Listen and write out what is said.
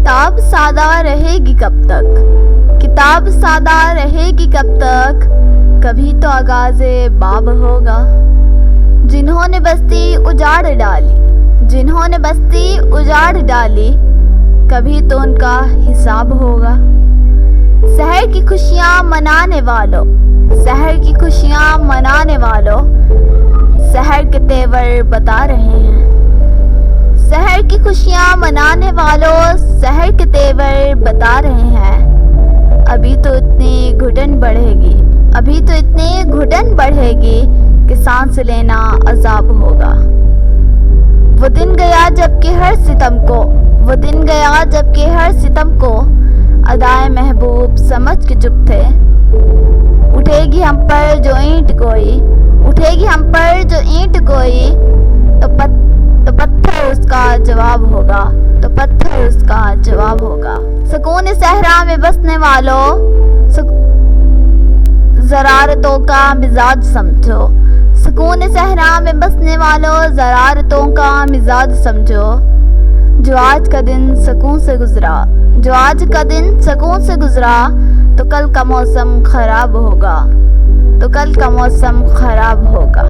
किताब सादा रहेगी कब तक, किताब सादा रहेगी कब तक, कभी तो आगाज़े बाब होगा। जिन्होंने बस्ती उजाड़ डाली, जिन्होंने बस्ती उजाड़ डाली, कभी तो उनका हिसाब होगा। शहर की खुशियाँ मनाने वालों, शहर की खुशियाँ मनाने वालों, शहर के तेवर बता रहे हैं। शहर की खुशियाँ मनाने वालों, शहर के तेवर बता रहे हैं। अभी तो इतनी घुटन बढ़ेगी, अभी तो इतनी घुटन बढ़ेगी कि सांस लेना अजाब होगा। वो दिन गया जबकि हर सितम को, वो दिन गया जबकि हर सितम को अदाए महबूब समझ के चुप थे। उठेगी हम पर जो ईंट कोई, उठेगी हम पर जो ईंट कोई, तो पत्थर उसका जवाब होगा, तो पत्थर उसका जवाब होगा। सुकून सहरा में बसने वालों, ज़रारतों का मिजाज समझो। सुकून सहरा में बसने वालों, ज़रारतों का मिजाज समझो। जो आज का दिन सुकून से गुजरा, जो आज का दिन सुकून से गुजरा, तो कल का मौसम खराब होगा, तो कल का मौसम खराब होगा।